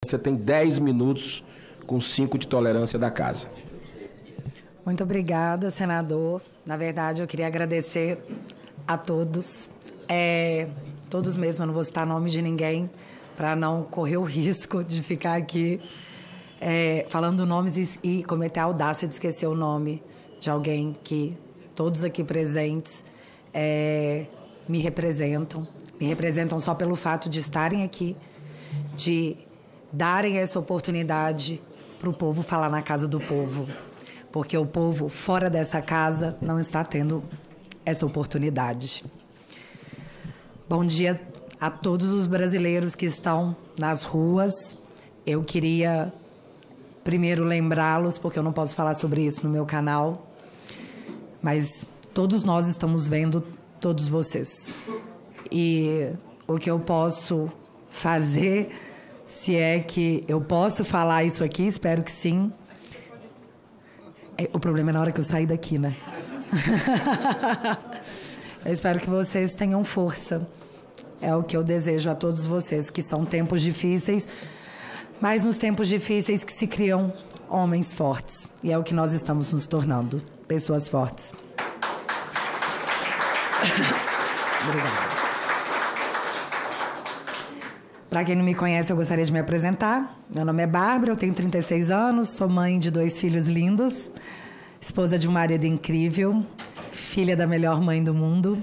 Você tem 10 minutos com 5 de tolerância da casa. Muito obrigada, senador. Na verdade, eu queria agradecer a todos. Todos mesmo, eu não vou citar nome de ninguém, para não correr o risco de ficar aqui falando nomes e cometer a audácia de esquecer o nome de alguém que todos aqui presentes me representam. Me representam só pelo fato de estarem aqui, de darem essa oportunidade para o povo falar na casa do povo. Porque o povo fora dessa casa não está tendo essa oportunidade. Bom dia a todos os brasileiros que estão nas ruas. Eu queria primeiro lembrá-los, porque eu não posso falar sobre isso no meu canal, mas todos nós estamos vendo todos vocês. E o que eu posso fazer, se é que eu posso falar isso aqui, espero que sim. O problema é na hora que eu sair daqui, né? Eu espero que vocês tenham força. É o que eu desejo a todos vocês, que são tempos difíceis, mas nos tempos difíceis que se criam homens fortes. E é o que nós estamos nos tornando, pessoas fortes. Obrigada. Para quem não me conhece, eu gostaria de me apresentar. Meu nome é Bárbara, eu tenho 36 anos, sou mãe de 2 filhos lindos, esposa de um marido incrível, filha da melhor mãe do mundo.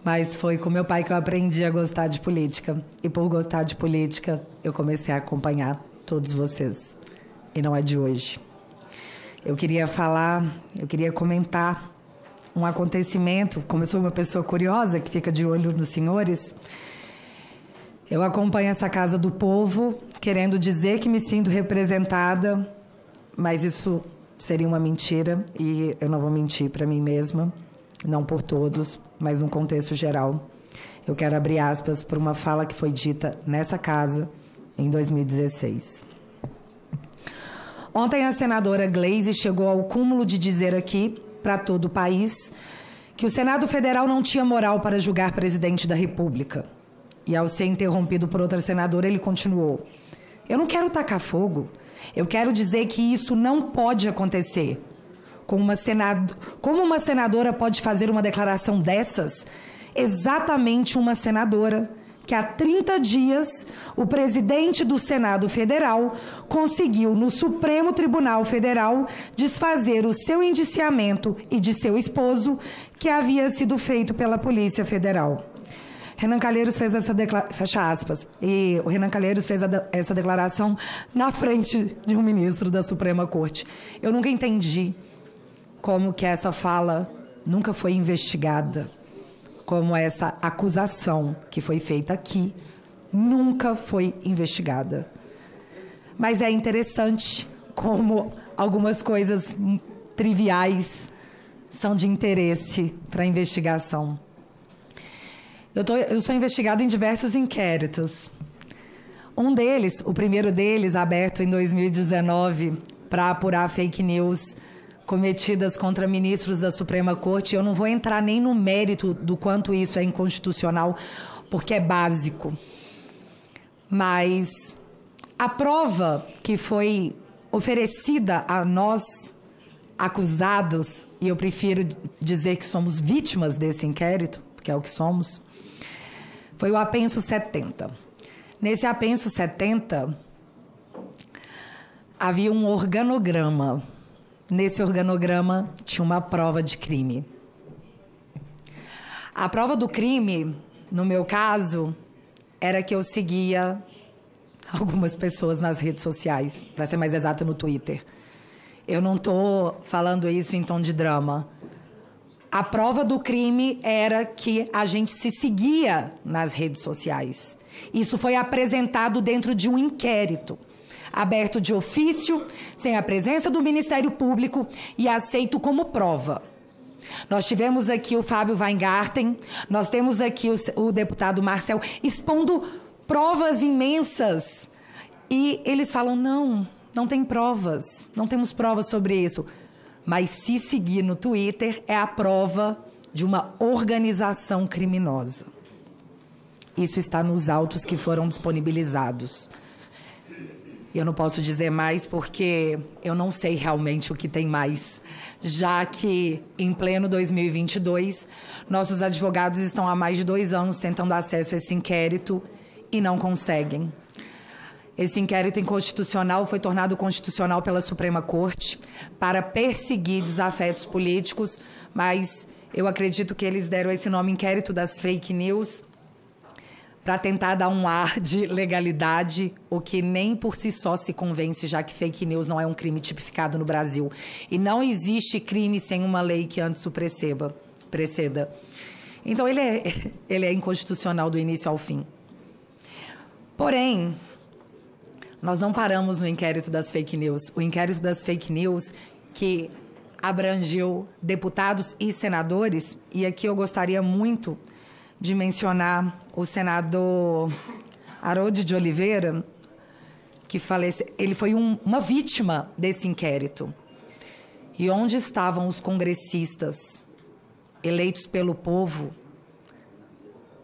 Mas foi com meu pai que eu aprendi a gostar de política. E por gostar de política, eu comecei a acompanhar todos vocês. E não é de hoje. Eu queria comentar um acontecimento. Como eu sou uma pessoa curiosa, que fica de olho nos senhores, eu acompanho essa Casa do Povo, querendo dizer que me sinto representada, mas isso seria uma mentira, e eu não vou mentir para mim mesma, não por todos, mas num contexto geral. Eu quero abrir aspas para uma fala que foi dita nessa casa em 2016. Ontem a senadora Gleisi chegou ao cúmulo de dizer aqui, para todo o país, que o Senado Federal não tinha moral para julgar presidente da República. E ao ser interrompido por outra senadora, ele continuou: eu não quero tacar fogo, eu quero dizer que isso não pode acontecer. Como uma senadora pode fazer uma declaração dessas? Exatamente uma senadora que há 30 dias o presidente do Senado Federal conseguiu no Supremo Tribunal Federal desfazer o seu indiciamento e de seu esposo, que havia sido feito pela Polícia Federal. Renan Calheiros fez essa declaração, fecha aspas, e o Renan Calheiros fez essa declaração na frente de um ministro da Suprema Corte. Eu nunca entendi como que essa fala nunca foi investigada, como essa acusação que foi feita aqui nunca foi investigada. Mas é interessante como algumas coisas triviais são de interesse para a investigação. Eu sou investigada em diversos inquéritos. Um deles, o primeiro deles, aberto em 2019 para apurar fake news cometidas contra ministros da Suprema Corte. Eu não vou entrar nem no mérito do quanto isso é inconstitucional, porque é básico. Mas a prova que foi oferecida a nós, acusados, e eu prefiro dizer que somos vítimas desse inquérito, porque é o que somos, foi o apenso 70. Nesse apenso 70, havia um organograma. Nesse organograma tinha uma prova de crime. A prova do crime, no meu caso, era que eu seguia algumas pessoas nas redes sociais, para ser mais exata, no Twitter. Eu não estou falando isso em tom de drama. A prova do crime era que a gente se seguia nas redes sociais. Isso foi apresentado dentro de um inquérito, aberto de ofício, sem a presença do Ministério Público e aceito como prova. Nós tivemos aqui o Fábio Weingarten, nós temos aqui o deputado Marcel expondo provas imensas. E eles falam, não tem provas, não temos provas sobre isso. Mas se seguir no Twitter é a prova de uma organização criminosa. Isso está nos autos que foram disponibilizados. Eu não posso dizer mais porque eu não sei realmente o que tem mais, já que, em pleno 2022, nossos advogados estão há mais de 2 anos tentando acesso a esse inquérito e não conseguem. Esse inquérito inconstitucional foi tornado constitucional pela Suprema Corte para perseguir desafetos políticos, mas eu acredito que eles deram esse nome inquérito das fake news para tentar dar um ar de legalidade, o que nem por si só se convence, já que fake news não é um crime tipificado no Brasil. E não existe crime sem uma lei que antes o preceda. Então, ele é inconstitucional do início ao fim. Porém, nós não paramos no inquérito das fake news. O inquérito das fake news, que abrangeu deputados e senadores, e aqui eu gostaria muito de mencionar o senador Harold de Oliveira, que faleceu. Ele foi uma vítima desse inquérito. E onde estavam os congressistas eleitos pelo povo?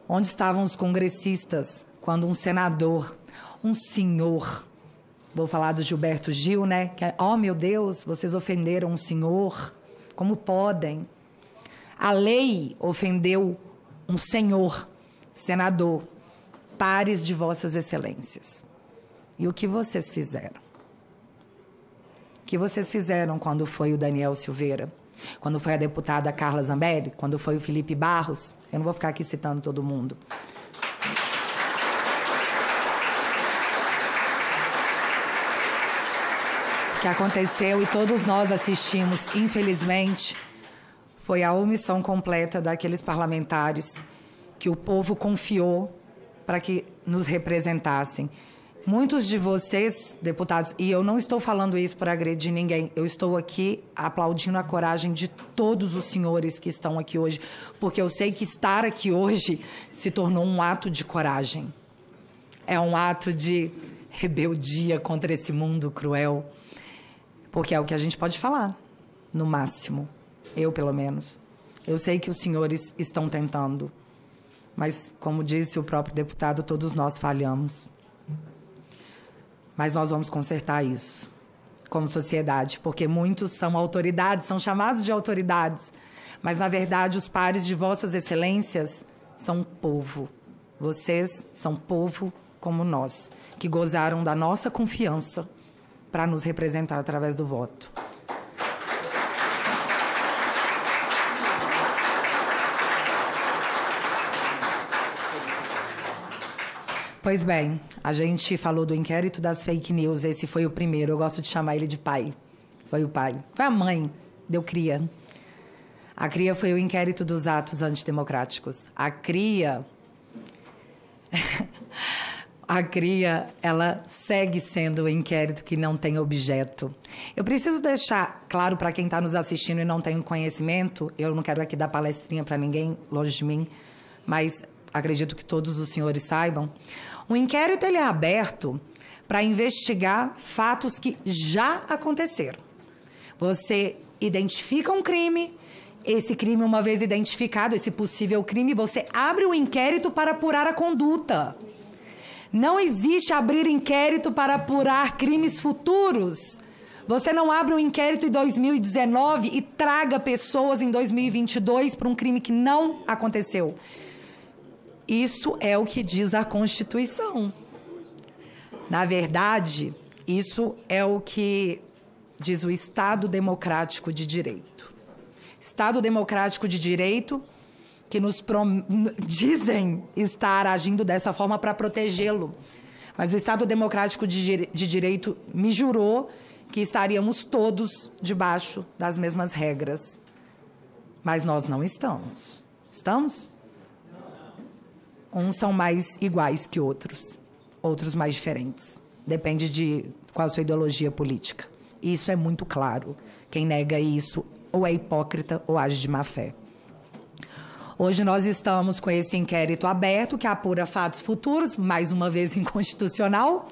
Onde estavam os congressistas quando um senador, um senhor, vou falar do Gilberto Gil, né? Que, oh, meu Deus, vocês ofenderam um senhor, como podem? A lei ofendeu um senhor, senador, pares de vossas excelências. E o que vocês fizeram? O que vocês fizeram quando foi o Daniel Silveira? Quando foi a deputada Carla Zambelli? Quando foi o Felipe Barros? Eu não vou ficar aqui citando todo mundo. O que aconteceu, e todos nós assistimos, infelizmente, foi a omissão completa daqueles parlamentares que o povo confiou para que nos representassem. Muitos de vocês, deputados, e eu não estou falando isso para agredir ninguém, eu estou aqui aplaudindo a coragem de todos os senhores que estão aqui hoje, porque eu sei que estar aqui hoje se tornou um ato de coragem. É um ato de rebeldia contra esse mundo cruel, porque é o que a gente pode falar, no máximo. Eu, pelo menos. Eu sei que os senhores estão tentando, mas, como disse o próprio deputado, todos nós falhamos. Mas nós vamos consertar isso, como sociedade, porque muitos são autoridades, são chamados de autoridades, mas, na verdade, os pares de vossas excelências são povo. Vocês são povo como nós, que gozaram da nossa confiança para nos representar através do voto. Pois bem, a gente falou do inquérito das fake news, esse foi o primeiro, eu gosto de chamar ele de pai. Foi o pai. Foi a mãe, deu cria. A cria foi o inquérito dos atos antidemocráticos. A cria, ela segue sendo o inquérito que não tem objeto. Eu preciso deixar claro para quem está nos assistindo e não tem conhecimento, eu não quero aqui dar palestrinha para ninguém, longe de mim, mas acredito que todos os senhores saibam. O inquérito ele é aberto para investigar fatos que já aconteceram. Você identifica um crime, esse crime, uma vez identificado, esse possível crime, você abre o inquérito para apurar a conduta. Não existe abrir inquérito para apurar crimes futuros. Você não abre um inquérito em 2019 e traga pessoas em 2022 para um crime que não aconteceu. Isso é o que diz a Constituição. Na verdade, isso é o que diz o Estado Democrático de Direito. Estado Democrático de Direito que nos dizem estar agindo dessa forma para protegê-lo. Mas o Estado Democrático de Direito me jurou que estaríamos todos debaixo das mesmas regras. Mas nós não estamos. Estamos? Uns são mais iguais que outros, outros mais diferentes. Depende de qual a sua ideologia política. Isso é muito claro. Quem nega isso ou é hipócrita ou age de má fé. Hoje nós estamos com esse inquérito aberto que apura fatos futuros, mais uma vez inconstitucional.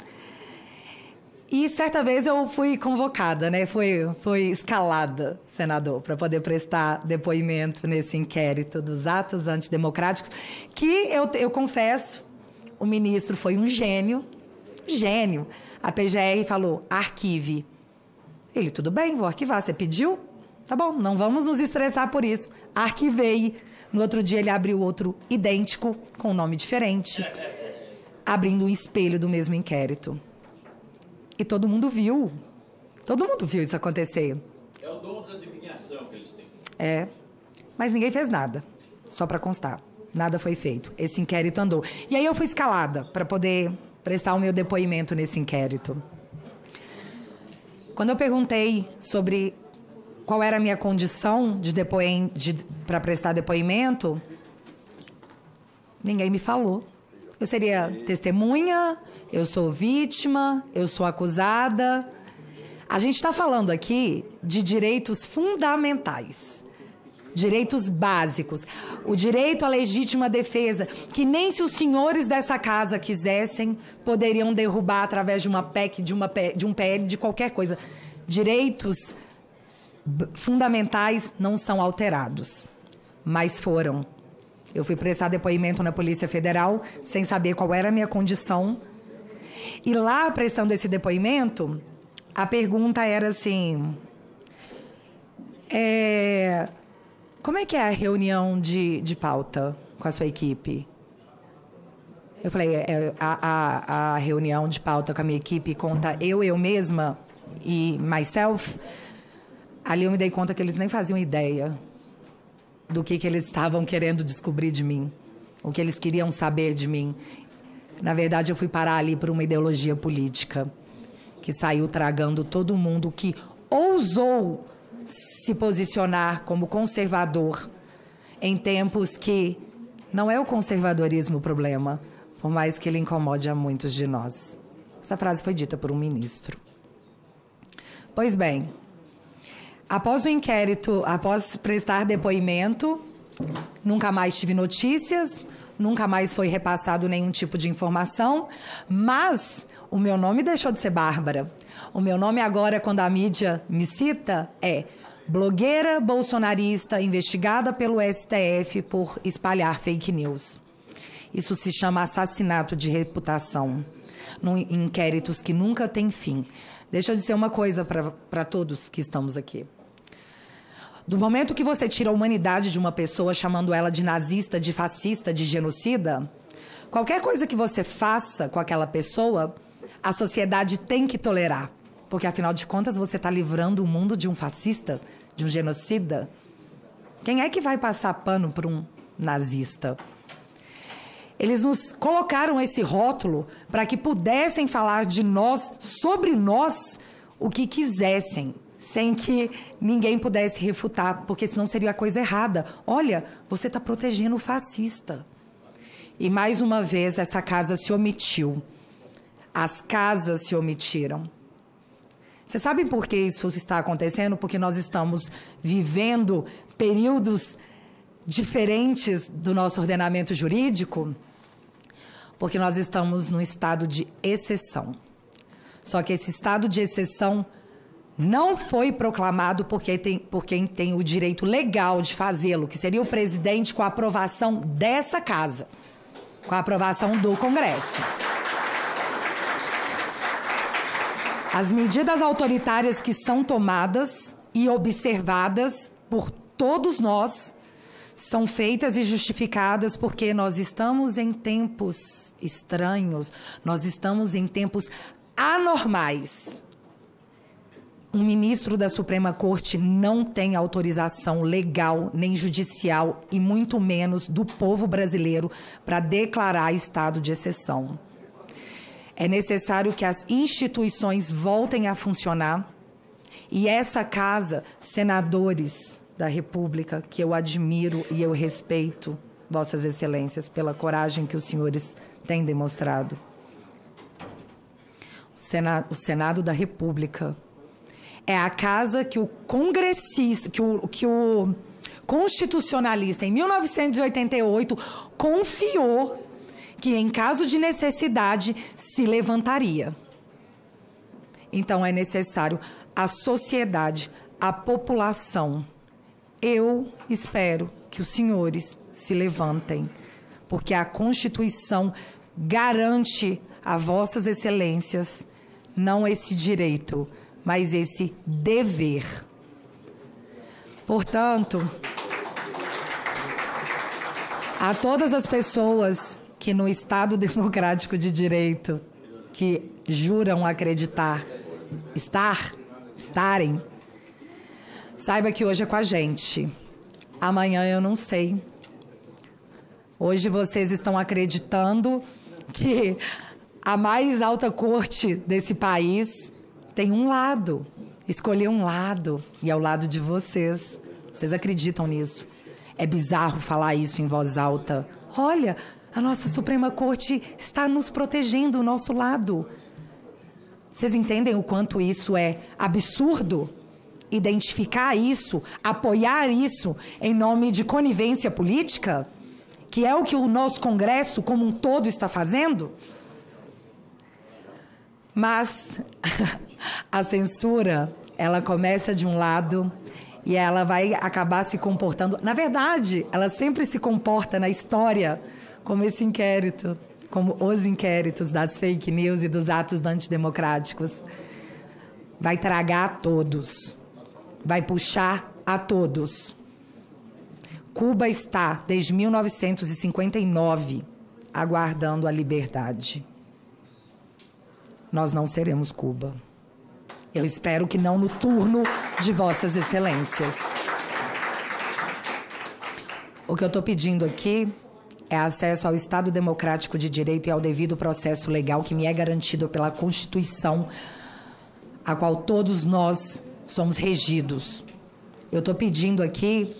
E certa vez eu fui convocada, né? Foi escalada, senador, para poder prestar depoimento nesse inquérito dos atos antidemocráticos, que eu confesso, o ministro foi um gênio. A PGR falou, arquive. Ele, tudo bem, vou arquivar. Você pediu? Tá bom, não vamos nos estressar por isso. Arquivei. No outro dia, ele abriu outro idêntico, com um nome diferente, abrindo um espelho do mesmo inquérito. E todo mundo viu. Todo mundo viu isso acontecer. É o dom da adivinhação que eles têm. É, mas ninguém fez nada, só para constar. Nada foi feito. Esse inquérito andou. E aí eu fui escalada para poder prestar o meu depoimento nesse inquérito. Quando eu perguntei sobre qual era a minha condição para prestar depoimento, ninguém me falou. Eu seria testemunha, eu sou vítima, eu sou acusada. A gente está falando aqui de direitos fundamentais, direitos básicos, o direito à legítima defesa, que nem se os senhores dessa casa quisessem, poderiam derrubar através de uma PEC, de um PL, de qualquer coisa. Direitos fundamentais não são alterados, mas foram. Eu fui prestar depoimento na Polícia Federal sem saber qual era a minha condição. E lá, prestando esse depoimento, a pergunta era assim... como é que é a reunião de pauta com a sua equipe? Eu falei, a reunião de pauta com a minha equipe conta eu mesma e myself. Ali eu me dei conta que eles nem faziam ideia do que eles estavam querendo descobrir de mim, o que eles queriam saber de mim. Na verdade, eu fui parar ali por uma ideologia política que saiu tragando todo mundo que ousou se posicionar como conservador em tempos que não é o conservadorismo o problema, por mais que ele incomode a muitos de nós. Essa frase foi dita por um ministro. Pois bem, após o inquérito, após prestar depoimento, nunca mais tive notícias, nunca mais foi repassado nenhum tipo de informação, mas o meu nome deixou de ser Bárbara. O meu nome agora, quando a mídia me cita, é blogueira bolsonarista investigada pelo STF por espalhar fake news. Isso se chama assassinato de reputação, em inquéritos que nunca têm fim. Deixa eu dizer uma coisa para todos que estamos aqui. Do momento que você tira a humanidade de uma pessoa, chamando ela de nazista, de fascista, de genocida, qualquer coisa que você faça com aquela pessoa, a sociedade tem que tolerar. Porque, afinal de contas, você está livrando o mundo de um fascista, de um genocida. Quem é que vai passar pano para um nazista? Eles nos colocaram esse rótulo para que pudessem falar de nós, sobre nós, o que quisessem, sem que ninguém pudesse refutar, porque senão seria a coisa errada. Olha, você está protegendo o fascista. E, mais uma vez, essa casa se omitiu. As casas se omitiram. Vocês sabem por que isso está acontecendo? Porque nós estamos vivendo períodos diferentes do nosso ordenamento jurídico, porque nós estamos num estado de exceção. Só que esse estado de exceção não foi proclamado por quem tem o direito legal de fazê-lo, que seria o presidente, com a aprovação dessa casa, com a aprovação do Congresso. As medidas autoritárias que são tomadas e observadas por todos nós são feitas e justificadas porque nós estamos em tempos estranhos, nós estamos em tempos anormais. Um ministro da Suprema Corte não tem autorização legal nem judicial e muito menos do povo brasileiro para declarar estado de exceção. É necessário que as instituições voltem a funcionar e essa casa, senadores da República, que eu admiro e eu respeito, Vossas Excelências, pela coragem que os senhores têm demonstrado. O Senado da República é a casa que o congressista, que o constitucionalista, em 1988, confiou que, em caso de necessidade, se levantaria. Então, é necessário a sociedade, a população. Eu espero que os senhores se levantem, porque a Constituição garante a Vossas Excelências não esse direito, mas esse dever. Portanto, a todas as pessoas que no Estado Democrático de Direito, que juram acreditar, estarem, saiba que hoje é com a gente. Amanhã eu não sei. Hoje vocês estão acreditando que a mais alta corte desse país tem um lado, escolheu um lado, e é o lado de vocês. Vocês acreditam nisso? É bizarro falar isso em voz alta. Olha, a nossa Suprema Corte está nos protegendo, o nosso lado. Vocês entendem o quanto isso é absurdo? Identificar isso, apoiar isso em nome de conivência política? Que é o que o nosso Congresso como um todo está fazendo? Mas a censura, ela começa de um lado e ela vai acabar se comportando... Na verdade, ela sempre se comporta na história como esse inquérito, como os inquéritos das fake news e dos atos antidemocráticos. Vai tragar a todos, vai puxar a todos. Cuba está, desde 1959, aguardando a liberdade. Nós não seremos Cuba. Eu espero que não no turno de Vossas Excelências. O que eu estou pedindo aqui é acesso ao Estado Democrático de Direito e ao devido processo legal que me é garantido pela Constituição, a qual todos nós somos regidos. Eu estou pedindo aqui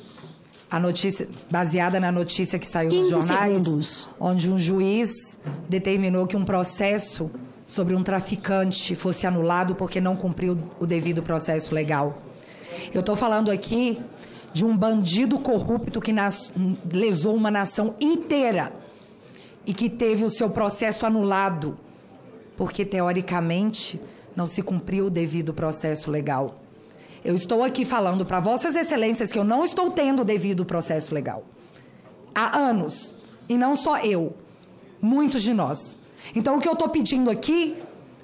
a notícia, baseada na notícia que saiu nos jornais, onde um juiz determinou que um processo sobre um traficante fosse anulado porque não cumpriu o devido processo legal. Eu estou falando aqui de um bandido corrupto que lesou uma nação inteira e que teve o seu processo anulado porque, teoricamente, não se cumpriu o devido processo legal. Eu estou aqui falando para Vossas Excelências que eu não estou tendo o devido processo legal. Há anos. E não só eu. Muitos de nós. Então, o que eu estou pedindo aqui,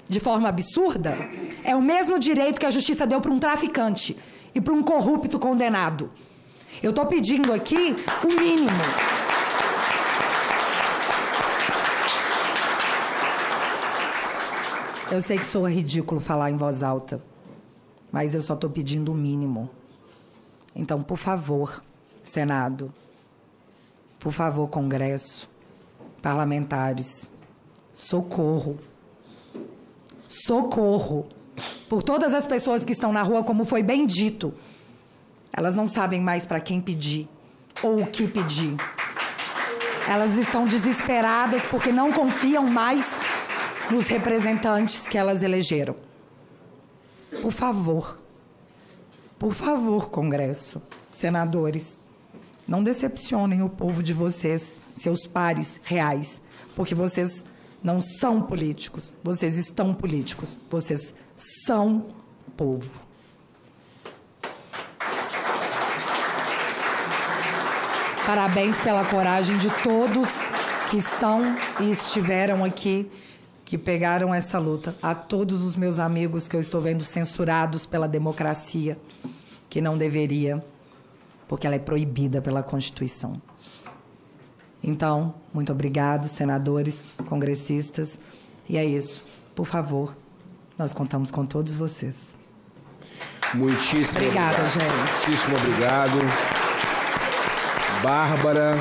de forma absurda, é o mesmo direito que a justiça deu para um traficante e para um corrupto condenado. Eu estou pedindo aqui o mínimo. Eu sei que soa ridículo falar em voz alta, mas eu só estou pedindo o mínimo. Então, por favor, Senado, por favor, Congresso, parlamentares, socorro. Socorro. Por todas as pessoas que estão na rua, como foi bem dito. Elas não sabem mais para quem pedir ou o que pedir. Elas estão desesperadas porque não confiam mais nos representantes que elas elegeram. Por favor, Congresso, senadores, não decepcionem o povo de vocês, seus pares reais, porque vocês não são políticos, vocês estão políticos, vocês são povo. Parabéns pela coragem de todos que estão e estiveram aqui, que pegaram essa luta. A todos os meus amigos que eu estou vendo censurados pela democracia, que não deveria, porque ela é proibida pela Constituição. Então, muito obrigado, senadores, congressistas. E é isso. Por favor, nós contamos com todos vocês. Muitíssimo obrigada, obrigado. Gente. Muitíssimo obrigado. Bárbara.